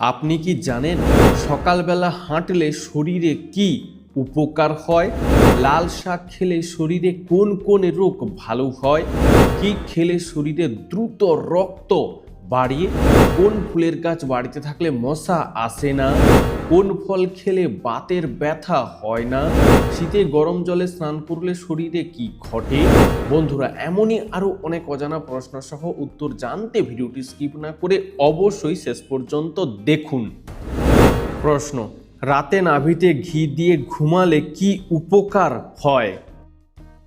আপনি কি জানেন সকালবেলা হাঁটলে শরীরে কি উপকার হয়? লাল শাক খেলে শরীরে কোন কোন রোগ ভালো হয়? কি খেলে শরীরে দ্রুত রক্ত বাড়িয়ে? কোন ফুলের গাছ বাড়িতে থাকলে মশা আসে না? কোন ফল খেলে বাতের ব্যথা হয় না? শীতে গরম জলে স্নান করলে শরীরে কি ঘটে? বন্ধুরা, এমনই আরো অনেক অজানা প্রশ্ন সহ উত্তর জানতে ভিডিওটি স্কিপ না করে অবশ্যই শেষ পর্যন্ত দেখুন। প্রশ্ন: রাতে নাভিতে ঘি দিয়ে ঘুমালে কি উপকার হয়?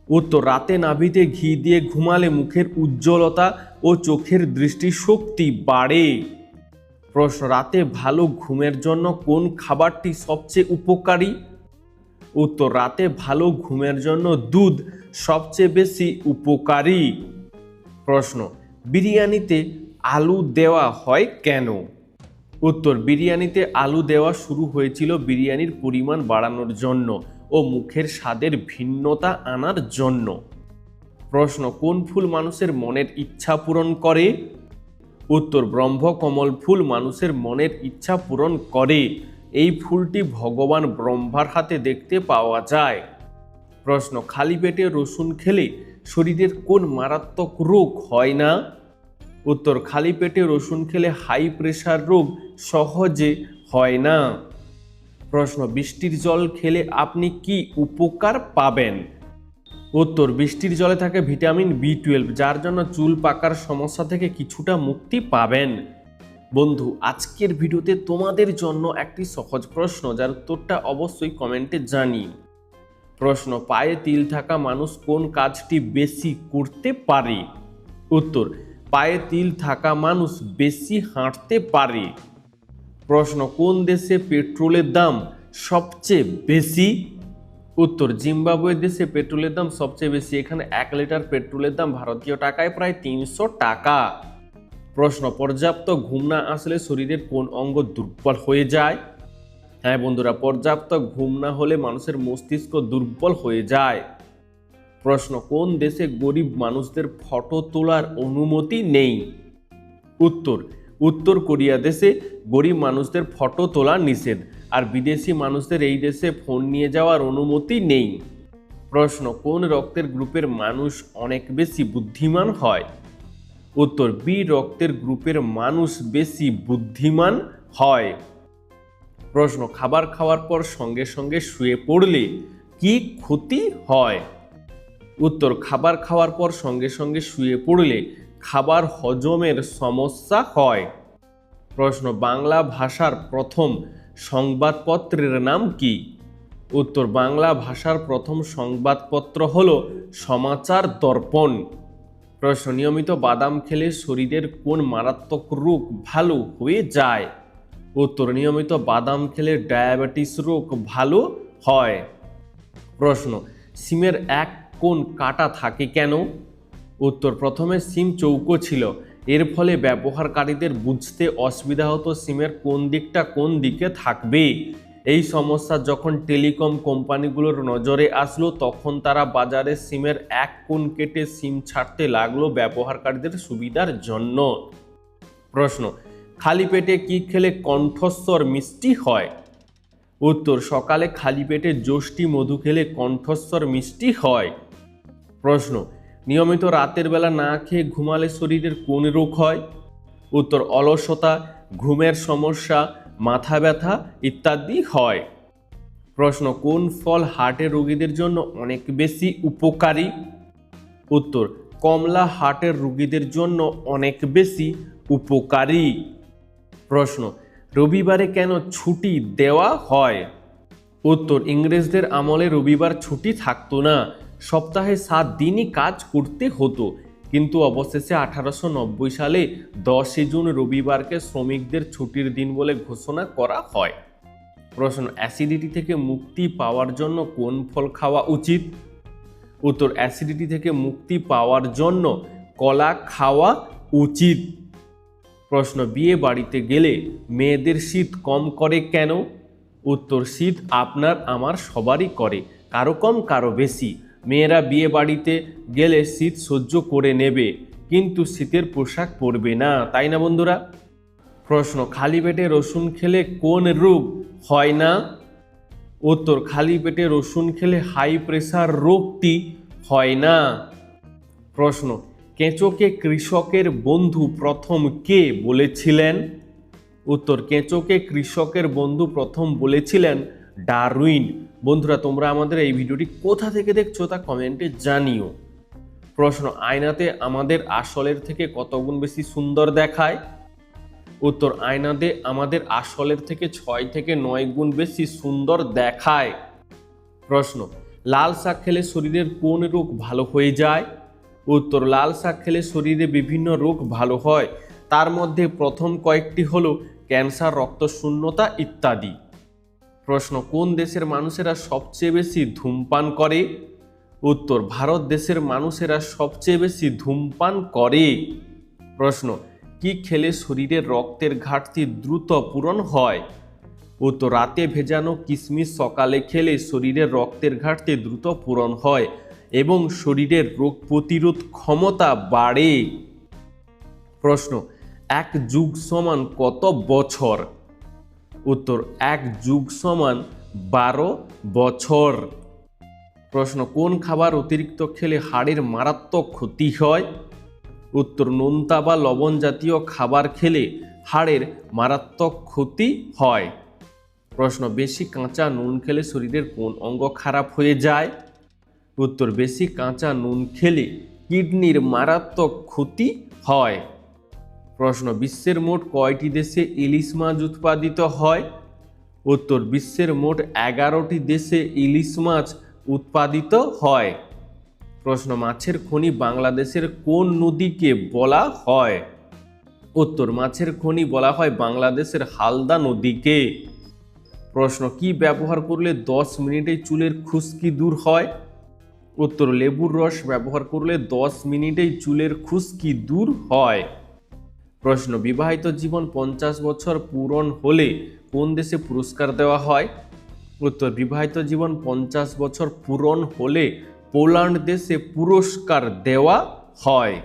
উত্তর: রাতে নাভিতে ঘি দিয়ে ঘুমালে মুখের উজ্জ্বলতা ও চোখের দৃষ্টিশক্তি বাড়ে। প্রশ্ন: রাতে ভালো ঘুমের জন্য কোন খাবারটি সবচেয়ে উপকারী? উত্তর: রাতে ভালো ঘুমের জন্য দুধ সবচেয়ে বেশি উপকারী। প্রশ্ন: বিরিয়ানিতে আলু দেওয়া হয় কেন? উত্তর: বিরিয়ানিতে আলু দেওয়া শুরু হয়েছিল বিরিয়ানির পরিমাণ বাড়ানোর জন্য ও মুখের স্বাদের ভিন্নতা আনার জন্য। প্রশ্ন: কোন ফুল মানুষের মনের ইচ্ছা পূরণ করে? উত্তর: ব্রহ্মকমল ফুল মানুষের মনের ইচ্ছা পূরণ করে। এই ফুলটি ভগবান ব্রহ্মার হাতে দেখতে পাওয়া যায়। প্রশ্ন: খালি পেটে রসুন খেলে শরীরের কোন মারাত্মক রোগ হয় না? উত্তর: খালি পেটে রসুন খেলে হাই প্রেশার রোগ সহজে হয় না। প্রশ্ন: বৃষ্টির জল খেলে আপনি কি উপকার পাবেন? উত্তর: বৃষ্টির জলে থাকে ভিটামিন B12, যার জন্য চুল পাকার সমস্যা থেকে কিছুটা মুক্তি পাবেন। বন্ধু, আজকের ভিডিওতে তোমাদের জন্য একটি সহজ প্রশ্ন, যার উত্তরটা অবশ্যই কমেন্টে জানিও। প্রশ্ন: পায়ে তিল থাকা মানুষ কোন কাজটি বেশি করতে পারে? উত্তর: পায়ে তিল থাকা মানুষ বেশি হাঁটতে পারে। প্রশ্ন: কোন দেশে পেট্রোলের দাম সবচেয়ে বেশি? উত্তর: জিম্বাবুয়ে দেশে পেট্রোলের দাম সবচেয়ে বেশি। এখানে 1 লিটার পেট্রোলের দাম ভারতীয় টাকায় প্রায় 300 টাকা। প্রশ্ন: পর্যাপ্ত ঘুম না আসলে শরীরের কোন অঙ্গ দুর্বল হয়ে যায়? হ্যাঁ বন্ধুরা, পর্যাপ্ত ঘুম না হলে মানুষের মস্তিষ্ক দুর্বল হয়ে যায়। প্রশ্ন: কোন দেশে গরিব মানুষদের ফটো তোলার অনুমতি নেই? উত্তর: উত্তর কোরিয়া দেশে গরিব মানুষদের ফটো তোলা নিষেধ, আর বিদেশি মানুষদের এই দেশে ফোন নিয়ে যাওয়ার অনুমতি নেই। প্রশ্ন: কোন রক্তের গ্রুপের মানুষ অনেক বেশি বুদ্ধিমান হয়? উত্তর: বি রক্তের গ্রুপের মানুষ বেশি বুদ্ধিমান হয়। প্রশ্ন: খাবার খাওয়ার পর সঙ্গে সঙ্গে শুয়ে পড়লে কি ক্ষতি হয়? উত্তর: খাবার খাওয়ার পর সঙ্গে সঙ্গে শুয়ে পড়লে খাবার হজমের সমস্যা হয়। প্রশ্ন: বাংলা ভাষার প্রথম সংবাদপত্রের নাম কি? উত্তর: বাংলা ভাষার প্রথম সংবাদপত্র হল সমাচার দর্পণ। প্রশ্ন: নিয়মিত বাদাম খেলে শরীরের কোন মারাত্মক রোগ ভালো হয়ে যায়? উত্তর: নিয়মিত বাদাম খেলে ডায়াবেটিস রোগ ভালো হয়। প্রশ্ন: সিমের এক কোণ কাটা থাকে কেন? উত্তর: প্রথমে সিম চৌকো ছিল, এর ফলে ব্যবহারকারীদের বুঝতে অসুবিধা হতো সিমের কোন দিকটা কোন দিকে থাকবে। এই সমস্যা যখন টেলিকম কোম্পানিগুলোর নজরে আসলো, তখন তারা বাজারে সিমের এক কোণ কেটে সিম ছাড়তে লাগলো ব্যবহারকারীদের সুবিধার জন্য। প্রশ্ন: খালি পেটে কি খেলে কণ্ঠস্বর মিষ্টি হয়? উত্তর: সকালে খালি পেটে যষ্টি মধু খেলে কণ্ঠস্বর মিষ্টি হয়। প্রশ্ন: নিয়মিত রাতের বেলা না খেয়ে ঘুমালে শরীরের কোন রোগ হয়? উত্তর: অলসতা, ঘুমের সমস্যা, মাথা ব্যথা ইত্যাদি হয়। প্রশ্ন: কোন ফল হার্টের রোগীদের জন্য অনেক বেশি উপকারী? উত্তর: কমলা হার্টের রোগীদের জন্য অনেক বেশি উপকারী। প্রশ্ন: রবিবারে কেন ছুটি দেওয়া হয়? উত্তর: ইংরেজদের আমলে রবিবার ছুটি থাকতো না, সপ্তাহে 7 দিনই কাজ করতে হতো। কিন্তু অবশেষে 1890 সালে 10 জুন রবিবারকে শ্রমিকদের ছুটির দিন বলে ঘোষণা করা হয়। প্রশ্ন: অ্যাসিডিটি থেকে মুক্তি পাওয়ার জন্য কোন ফল খাওয়া উচিত? উত্তর: অ্যাসিডিটি থেকে মুক্তি পাওয়ার জন্য কলা খাওয়া উচিত। প্রশ্ন: বিয়ে বাড়িতে গেলে মেয়েদের শীত কম করে কেন? উত্তর: শীত আপনার আমার সবারই করে, কারো কম কারো বেশি। মেয়েরা বিয়ে বাড়িতে গেলে শীত সহ্য করে নেবে, কিন্তু শীতের পোশাক পরবে না, তাই না বন্ধুরা? প্রশ্ন, খালি পেটে রসুন খেলে কোন রোগ হয় না? উত্তর, খালি পেটে রসুন খেলে হাই প্রেসার রোগটি হয় না। প্রশ্ন, কেঁচোকে কৃষকের বন্ধু প্রথম কে বলেছিলেন? উত্তর, কেঁচোকে কৃষকের বন্ধু প্রথম বলেছিলেন ডারউইন। বন্ধুরা, তোমরা আমাদের এই ভিডিওটি কোথা থেকে দেখছো তা কমেন্টে জানিও। প্রশ্ন, আয়নাতে আমাদের আসলের থেকে কত গুণ বেশি সুন্দর দেখায়? উত্তর, আয়নাতে আমাদের আসলের থেকে 6 থেকে 9 গুণ বেশি সুন্দর দেখায়। প্রশ্ন, লাল শাক খেলে শরীরের কোন রোগ ভালো হয়ে যায়? উত্তর, লাল শাক খেলে শরীরে বিভিন্ন রোগ ভালো হয়, তার মধ্যে প্রথম কয়েকটি হলো ক্যান্সার, রক্তশূন্যতা ইত্যাদি। প্রশ্ন, কোন দেশের মানুষেরা সবচেয়ে বেশি ধূমপান করে? উত্তর, ভারত দেশের মানুষেরা সবচেয়ে বেশি ধূমপান করে। প্রশ্ন, কি খেলে শরীরের রক্তের ঘাটতি দ্রুত পূরণ হয়? উত্তর, রাতে ভেজানো কিশমিশ সকালে খেলে শরীরের রক্তের ঘাটতি দ্রুত পূরণ হয় এবং শরীরের রোগ প্রতিরোধ ক্ষমতা বাড়ে। প্রশ্ন, 1 যুগ সমান কত বছর? উত্তর, 1 যুগ সমান 12 বছর। প্রশ্ন, কোন খাবার অতিরিক্ত খেলে হাড়ের মারাত্মক ক্ষতি হয়? উত্তর, নোনতা বা লবণ জাতীয় খাবার খেলে হাড়ের মারাত্মক ক্ষতি হয়। প্রশ্ন, বেশি কাঁচা নুন খেলে শরীরের কোন অঙ্গ খারাপ হয়ে যায়? উত্তর, বেশি কাঁচা নুন খেলে কিডনির মারাত্মক ক্ষতি হয়। প্রশ্ন, বিশ্বের মোট কয়টি দেশে ইলিশ মাছ উৎপাদিত হয়? উত্তর, বিশ্বের মোট 11টি দেশে ইলিশ মাছ উৎপাদিত হয়। প্রশ্ন, মাছের খনি বাংলাদেশের কোন নদীকে বলা হয়? উত্তর, মাছের খনি বলা হয় বাংলাদেশের হালদা নদীকে। প্রশ্ন, কি ব্যবহার করলে 10 মিনিটে চুলের খুশকি দূর হয়? উত্তর, লেবুর রস ব্যবহার করলে 10 মিনিটেই চুলের খুশকি দূর হয়। প্রশ্ন, বিবাহিত জীবন 50 বছর পূরণ হলে কোন দেশে পুরস্কার দেওয়া হয়? উত্তর, বিবাহিত জীবন 50 বছর পূরণ হলে পোল্যান্ড দেশে পুরস্কার দেওয়া হয়।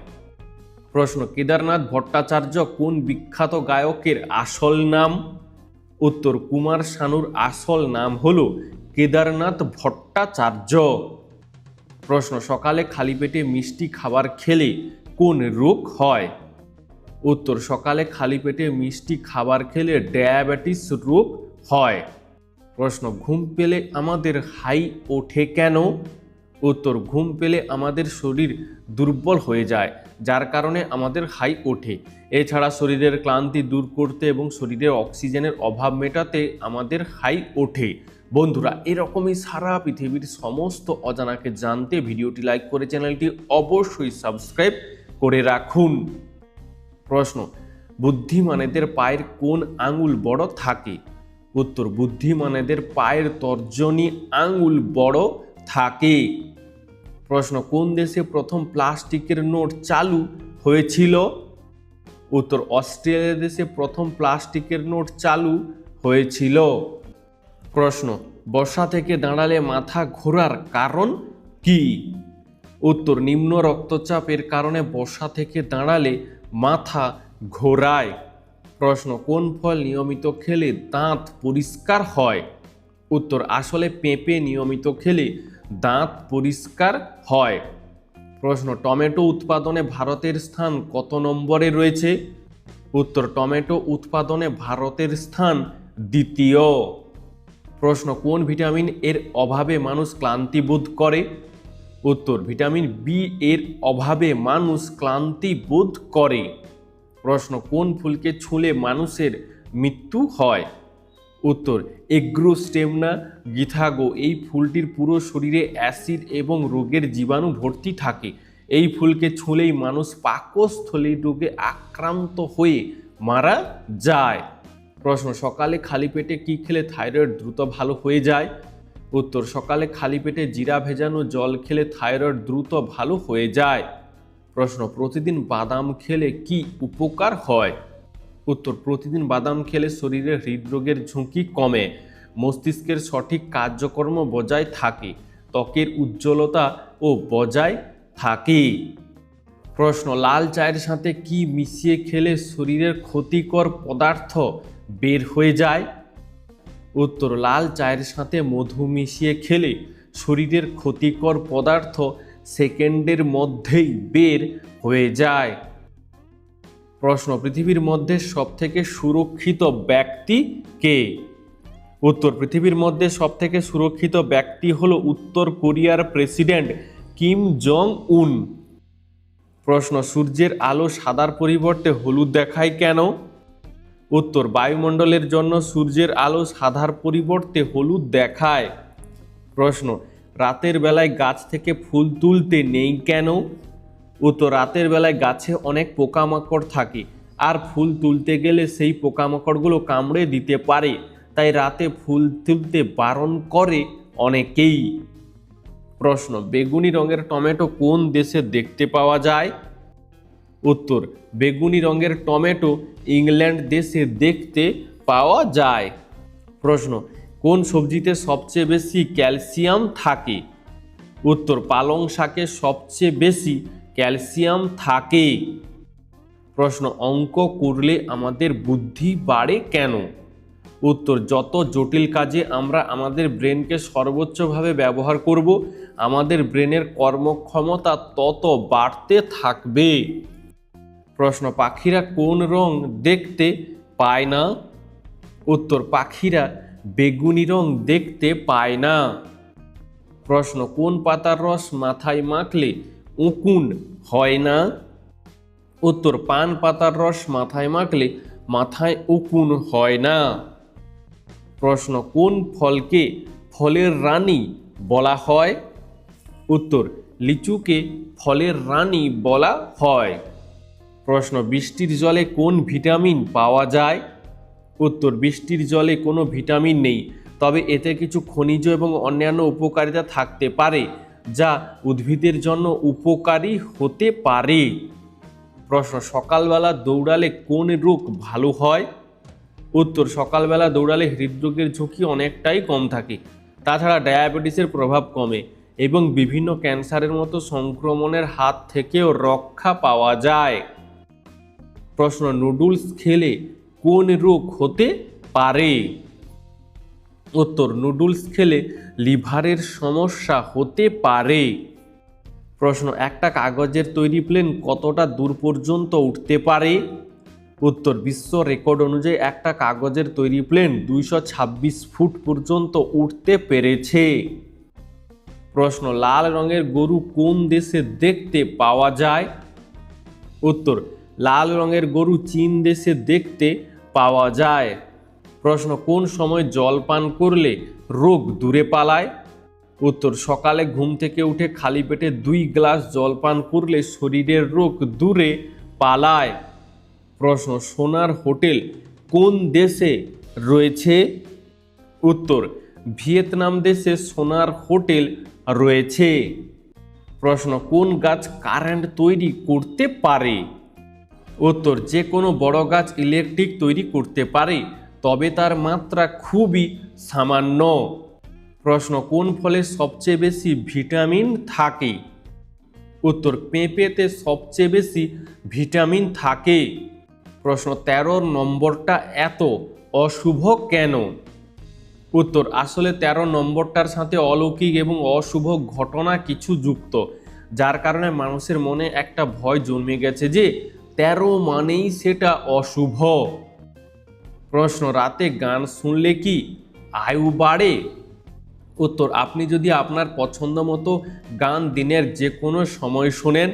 প্রশ্ন, কেদারনাথ ভট্টাচার্য কোন বিখ্যাত গায়কের আসল নাম? উত্তর, কুমার শানুর আসল নাম হলো কেদারনাথ ভট্টাচার্য। প্রশ্ন, সকালে খালি পেটে মিষ্টি খাবার খেলে কোন রোগ হয়? উত্তর, সকালে খালি পেটে মিষ্টি খাবার খেলে ডায়াবেটিস রোগ হয়। প্রশ্ন, ঘুম পেলে আমাদের হাই ওঠে কেন? উত্তর, ঘুম পেলে আমাদের শরীর দুর্বল হয়ে যায়, যার কারণে আমাদের হাই ওঠে। এছাড়া শরীরের ক্লান্তি দূর করতে এবং শরীরের অক্সিজেনের অভাব মেটাতে আমাদের হাই ওঠে। বন্ধুরা, এরকমই সারা পৃথিবীর সমস্ত অজানাকে জানতে ভিডিওটি লাইক করে চ্যানেলটি অবশ্যই সাবস্ক্রাইব করে রাখুন। প্রশ্ন, বুদ্ধিমানেদের পায়ের কোন আঙুল বড় থাকে? উত্তর, বুদ্ধিমানেদের পায়ের তর্জনী আঙুল বড় থাকে। প্রশ্ন, কোন দেশে প্রথম প্লাস্টিকের নোট চালু হয়েছিল? উত্তর, অস্ট্রেলিয়া দেশে প্রথম প্লাস্টিকের নোট চালু হয়েছিল। প্রশ্ন, বসা থেকে দাঁড়ালে মাথা ঘোরার কারণ কি? উত্তর, নিম্ন রক্তচাপের কারণে বসা থেকে দাঁড়ালে মাথা ঘোরায়। প্রশ্ন, কোন ফল নিয়মিত খেলে দাঁত পরিষ্কার হয়? উত্তর, আসলে পেঁপে নিয়মিত খেলে দাঁত পরিষ্কার হয়। প্রশ্ন, টমেটো উৎপাদনে ভারতের স্থান কত নম্বরে রয়েছে? উত্তর, টমেটো উৎপাদনে ভারতের স্থান দ্বিতীয়। প্রশ্ন, কোন ভিটামিন এর অভাবে মানুষ ক্লান্তি বোধ করে? উত্তর, ভিটামিন বি এর অভাবে মানুষ ক্লান্তি বোধ করে। প্রশ্ন, কোন ফুলকে ছুঁলে মানুষের মৃত্যু হয়? উত্তর, এগ্রোস্টেমনা গিথাগো। এই ফুলটির পুরো শরীরে অ্যাসিড এবং রোগের জীবাণু ভর্তি থাকে। এই ফুলকে ছুঁলেই মানুষ পাকস্থলীর রোগে আক্রান্ত হয়ে মারা যায়। প্রশ্ন, সকালে খালি পেটে কি খেলে থাইরয়েড দ্রুত ভালো হয়ে যায়? উত্তর, সকালে খালি পেটে জিরা ভেজানো জল খেলে থাইরয়েড দ্রুত ভালো হয়ে যায়। প্রশ্ন, প্রতিদিন বাদাম খেলে কি উপকার হয়? উত্তর, প্রতিদিন বাদাম খেলে শরীরে হৃদরোগের ঝুঁকি কমে, মস্তিষ্কের সঠিক কার্যকর্ম বজায় থাকে, ত্বকের উজ্জ্বলতা ও বজায় থাকে। প্রশ্ন, লাল চায়ের সাথে কি মিশিয়ে খেলে শরীরের ক্ষতিকর পদার্থ বের হয়ে যায়? উত্তর, লাল চায়ের সাথে মধু মিশিয়ে খেলে শরীরের ক্ষতিকর পদার্থ সেকেন্ডের মধ্যেই বের হয়ে যায়। প্রশ্ন, পৃথিবীর মধ্যে সবথেকে সুরক্ষিত ব্যক্তি কে? উত্তর, পৃথিবীর মধ্যে সবথেকে সুরক্ষিত ব্যক্তি হলো উত্তর কোরিয়ার প্রেসিডেন্ট কিম জং উন। প্রশ্ন, সূর্যের আলো সাদার পরিবর্তে হলুদ দেখায় কেন? উত্তর, বায়ুমণ্ডলের জন্য সূর্যের আলো সাদার পরিবর্তে হলুদ দেখায়। প্রশ্ন, রাতের বেলায় গাছ থেকে ফুল তুলতে নেই কেন? উত্তর, রাতের বেলায় গাছে অনেক পোকামাকড় থাকে, আর ফুল তুলতে গেলে সেই পোকামাকড়গুলো কামড়ে দিতে পারে, তাই রাতে ফুল তুলতে বারণ করে অনেকেই। প্রশ্ন, বেগুনি রঙের টমেটো কোন দেশে দেখতে পাওয়া যায়? উত্তর, বেগুনি রঙের টমেটো ইংল্যান্ড দেশে দেখতে পাওয়া যায়। প্রশ্ন, কোন সবজিতে সবচেয়ে বেশি ক্যালসিয়াম থাকে? উত্তর, পালং শাকে সবচেয়ে বেশি ক্যালসিয়াম থাকে। প্রশ্ন, অঙ্ক করলে আমাদের বুদ্ধি বাড়ে কেন? উত্তর, যত জটিল কাজে আমরা আমাদের ব্রেনকে সর্বোচ্চভাবে ব্যবহার করব, আমাদের ব্রেনের কর্মক্ষমতা তত বাড়তে থাকবে। প্রশ্ন, পাখিরা কোন রং দেখতে পায় না? উত্তর, পাখিরা বেগুনি রং দেখতে পায় না। প্রশ্ন, কোন পাতার রস মাথায় মাখলে উকুন হয় না? উত্তর, পান পাতার রস মাথায় মাখলে মাথায় উকুন হয় না। প্রশ্ন, কোন ফলকে ফলের রানী বলা হয়? উত্তর, লিচুকে ফলের রানী বলা হয়। প্রশ্ন, বৃষ্টির জলে কোন ভিটামিন পাওয়া যায়? উত্তর, বৃষ্টির জলে কোনো ভিটামিন নেই, তবে এতে কিছু খনিজ এবং অন্যান্য উপকারিতা থাকতে পারে যা উদ্ভিদের জন্য উপকারী হতে পারে। প্রশ্ন, সকালবেলা দৌড়ালে কোন রোগ ভালো হয়? উত্তর, সকালবেলা দৌড়ালে হৃদরোগের ঝুঁকি অনেকটাই কম থাকে, তাছাড়া ডায়াবেটিসের প্রভাব কমে এবং বিভিন্ন ক্যান্সারের মতো সংক্রমণের হাত থেকেও রক্ষা পাওয়া যায়। প্রশ্ন, নুডলস খেলে কোন রোগ হতে পারে? উত্তর, নুডলস খেলে লিভারের সমস্যা হতে পারে। প্রশ্ন, একটা কাগজের তৈরি প্লেন কতটা দূর পর্যন্ত উঠতে পারে? উত্তর, বিশ্ব রেকর্ড অনুযায়ী একটা কাগজের তৈরি প্লেন 226 ফুট পর্যন্ত উঠতে পেরেছে। প্রশ্ন, লাল রঙের গরু কোন দেশে দেখতে পাওয়া যায়? উত্তর, লাল রঙের গরু চীন দেশে দেখতে পাওয়া যায়। প্রশ্ন, কোন সময় জল পান করলে রোগ দূরে পালায়? উত্তর, সকালে ঘুম থেকে উঠে খালি পেটে 2 গ্লাস জল পান করলে শরীরের রোগ দূরে পালায়। প্রশ্ন, সোনার হোটেল কোন দেশে রয়েছে? উত্তর, ভিয়েতনাম দেশে সোনার হোটেল রয়েছে। প্রশ্ন, কোন গাছ কারেন্ট তৈরি করতে পারে? উত্তর, যে কোনো বড় গাছ ইলেকট্রিক তৈরি করতে পারে, তবে তার মাত্রা খুবই সামান্য। প্রশ্ন, কোন ফলে সবচেয়ে বেশি ভিটামিন থাকে? উত্তর, পেঁপেতে সবচেয়ে বেশি ভিটামিন থাকে। প্রশ্ন, 13 নম্বরটা এত অশুভ কেন? উত্তর, আসলে 13 নম্বরটার সাথে অলৌকিক এবং অশুভ ঘটনা কিছু যুক্ত, যার কারণে মানুষের মনে একটা ভয় জন্মে গেছে যে 13 মানেই সেটা অশুভ। প্রশ্ন, রাতে গান শুনলে কি আয়ু বাড়ে? উত্তর, আপনি যদি আপনার পছন্দ মতো গান দিনের যে কোনো সময় শোনেন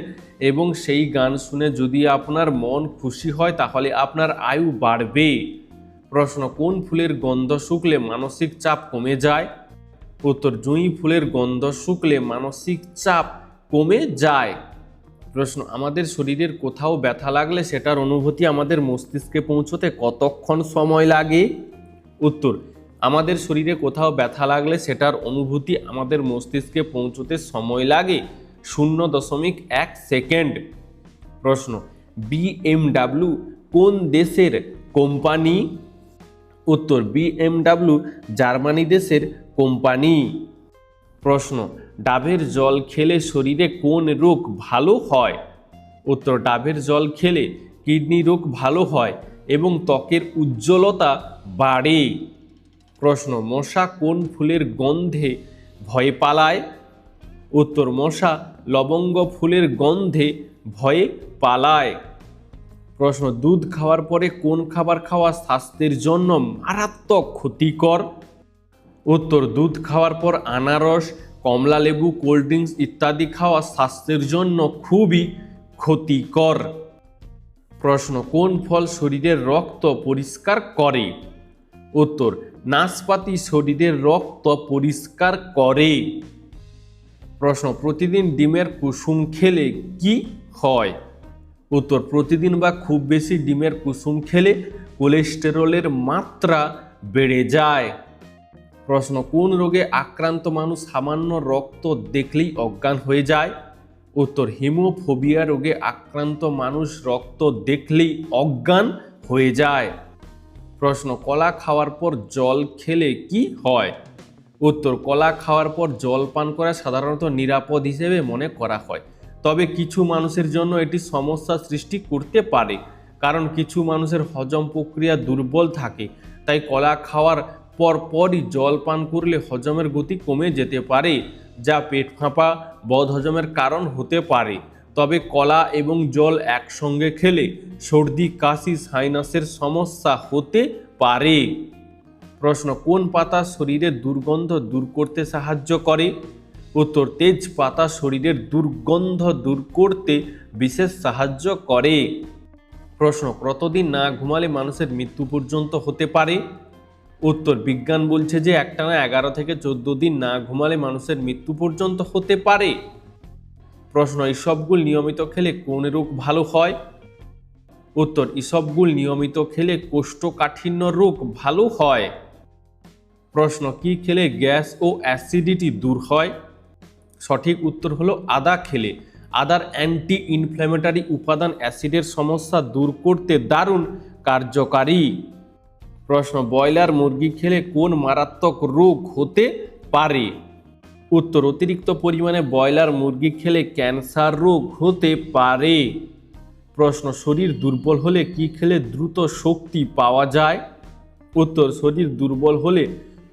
এবং সেই গান শুনে যদি আপনার মন খুশি হয় তাহলে আপনার আয়ু বাড়বে। প্রশ্ন, কোন ফুলের গন্ধ শুকলে মানসিক চাপ কমে যায়? উত্তর, জুঁই ফুলের গন্ধ শুকলে মানসিক চাপ কমে যায়। প্রশ্ন, আমাদের শরীরের কোথাও ব্যথা লাগলে সেটার অনুভূতি আমাদের মস্তিষ্কে পৌঁছতে কতক্ষণ সময় লাগে? উত্তর, আমাদের শরীরে কোথাও ব্যথা লাগলে সেটার অনুভূতি আমাদের মস্তিষ্কে পৌঁছতে সময় লাগে 0.1 সেকেন্ড। প্রশ্ন, BMW কোন দেশের কোম্পানি? উত্তর, BMW জার্মানি দেশের কোম্পানি। প্রশ্ন, ডাবের জল খেলে শরীরে কোন রোগ ভালো হয়? উত্তর ডাবের জল খেলে কিডনি রোগ ভালো হয় এবং ত্বকের উজ্জ্বলতা বাড়ে। প্রশ্ন মশা কোন ফুলের গন্ধে ভয়ে পালায়? উত্তর মশা লবঙ্গ ফুলের গন্ধে ভয়ে পালায়। প্রশ্ন দুধ খাওয়ার পরে কোন খাবার খাওয়া স্বাস্থ্যের জন্য মারাত্মক ক্ষতিকর? উত্তর দুধ খাওয়ার পর আনারস, কমলা লেবু, কোল্ড ড্রিঙ্কস ইত্যাদি খাওয়া স্বাস্থ্যের জন্য খুবই ক্ষতিকর। প্রশ্ন কোন ফল শরীরের রক্ত পরিষ্কার করে? উত্তর নাশপাতি শরীরের রক্ত পরিষ্কার করে। প্রশ্ন প্রতিদিন ডিমের কুসুম খেলে কি হয়? উত্তর প্রতিদিন বা খুব বেশি ডিমের কুসুম খেলে কোলেস্টেরলের মাত্রা বেড়ে যায়। প্রশ্ন কোন রোগে আক্রান্ত মানুষ সামান্য রক্ত দেখলেই অজ্ঞান হয়ে যায়? উত্তর হিমোফোবিয়া রোগে আক্রান্ত মানুষ রক্ত দেখলেই অজ্ঞান হয়ে যায়। প্রশ্ন কলা খাওয়ার পর জল খেলে কি হয়? উত্তর কলা খাওয়ার পর জল পান করা সাধারণত নিরাপদ হিসেবে মনে করা হয়, তবে কিছু মানুষের জন্য এটি সমস্যা সৃষ্টি করতে পারে, কারণ কিছু মানুষের হজম প্রক্রিয়া দুর্বল থাকে, তাই কলা খাওয়ার পরই জল পান করলে হজমের গতি কমে যেতে পারে, যা পেট ফাঁপা বদহজমের কারণ হতে পারে। তবে কলা এবং জল একসঙ্গে খেলে সর্দি কাশি সাইনাসের সমস্যা হতে পারে। প্রশ্ন কোন পাতা শরীরের দুর্গন্ধ দূর করতে সাহায্য করে? উত্তর তেজপাতা শরীরের দুর্গন্ধ দূর করতে বিশেষ সাহায্য করে। প্রশ্ন কতদিন না ঘুমালে মানুষের মৃত্যু পর্যন্ত হতে পারে? উত্তর বিজ্ঞান বলছে যে একটানা 11 থেকে 14 দিন না ঘুমালে মানুষের মৃত্যু পর্যন্ত হতে পারে। প্রশ্ন ইসবগুল নিয়মিত খেলে কোন রোগ ভালো হয়? উত্তর ইসবগুল নিয়মিত খেলে কোষ্ঠকাঠিন্য রোগ ভালো হয়। প্রশ্ন কি খেলে গ্যাস ও অ্যাসিডিটি দূর হয়? সঠিক উত্তর হলো আদা খেলে। আদার অ্যান্টি ইনফ্ল্যামেটরি উপাদান অ্যাসিডের সমস্যা দূর করতে দারুণ কার্যকারী। প্রশ্ন ব্রয়লার মুরগি খেলে কোন মারাত্মক রোগ হতে পারে? উত্তর অতিরিক্ত পরিমাণে ব্রয়লার মুরগি খেলে ক্যান্সার রোগ হতে পারে। প্রশ্ন শরীর দুর্বল হলে কি খেলে দ্রুত শক্তি পাওয়া যায়? উত্তর শরীর দুর্বল হলে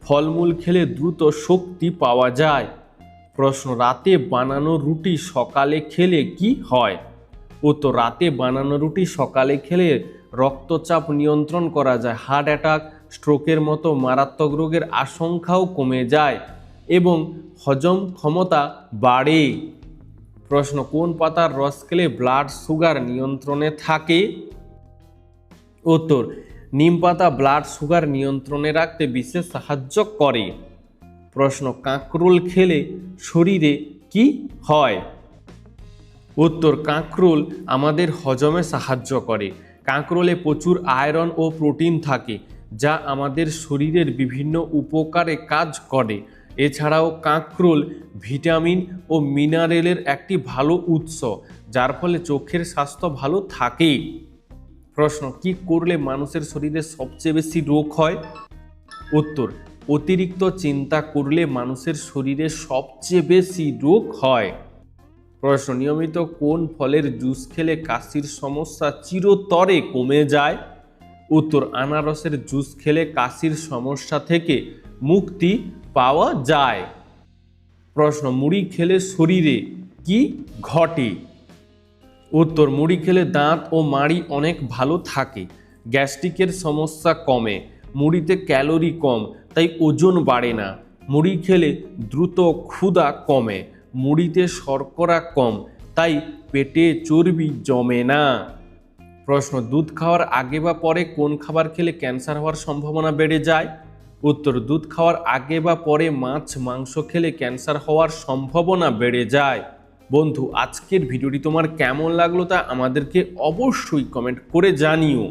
ফলমূল খেলে দ্রুত শক্তি পাওয়া যায়। প্রশ্ন রাতে বানানো রুটি সকালে খেলে কি হয়? উত্তর রাতে বানানো রুটি সকালে খেলে রক্তচাপ নিয়ন্ত্রণ করা যায়, হার্ট অ্যাটাক, স্ট্রোকের মতো মারাত্মক রোগের আশঙ্কাও কমে যায় এবং হজম ক্ষমতা বাড়ে। প্রশ্ন কোন পাতার রস খেলে ব্লাড সুগার নিয়ন্ত্রণে থাকে? উত্তর নিম পাতা ব্লাড সুগার নিয়ন্ত্রণে রাখতে বিশেষ সাহায্য করে। প্রশ্ন কাঁকরোল খেলে শরীরে কি হয়? উত্তর কাঁকরোল আমাদের হজমে সাহায্য করে। কাঁকরোলে প্রচুর আয়রন ও প্রোটিন থাকে, যা আমাদের শরীরের বিভিন্ন উপকারে কাজ করে। এছাড়াও কাঁকরোল ভিটামিন ও মিনারেলের একটি ভালো উৎস, যার ফলে চোখের স্বাস্থ্য ভালো থাকে। প্রশ্ন কি করলে মানুষের শরীরে সবচেয়ে বেশি রোগ হয়? উত্তর অতিরিক্ত চিন্তা করলে মানুষের শরীরে সবচেয়ে বেশি রোগ হয়। প্রশ্ন নিয়মিত কোন ফলের জুস খেলে কাশির সমস্যা চিরতরে কমে যায়? উত্তর আনারসের জুস খেলে কাশির সমস্যা থেকে মুক্তি পাওয়া যায়। প্রশ্ন মুড়ি খেলে শরীরে কি ঘটে? উত্তর মুড়ি খেলে দাঁত ও মাড়ি অনেক ভালো থাকে, গ্যাস্ট্রিকের সমস্যা কমে, মুড়িতে ক্যালোরি কম তাই ওজন বাড়ে না, মুড়ি খেলে দ্রুত ক্ষুধা কমে, মুড়িতে শর্করা কম তাই পেটে চর্বি জমে না। প্রশ্ন দুধ খাওয়ার আগে বা পরে কোন খাবার খেলে ক্যান্সার হওয়ার সম্ভাবনা বেড়ে যায়? উত্তর দুধ খাওয়ার আগে বা পরে মাছ মাংস খেলে ক্যান্সার হওয়ার সম্ভাবনা বেড়ে যায়। বন্ধু আজকের ভিডিওটি তোমার কেমন লাগলো তা আমাদেরকে অবশ্যই কমেন্ট করে জানিও।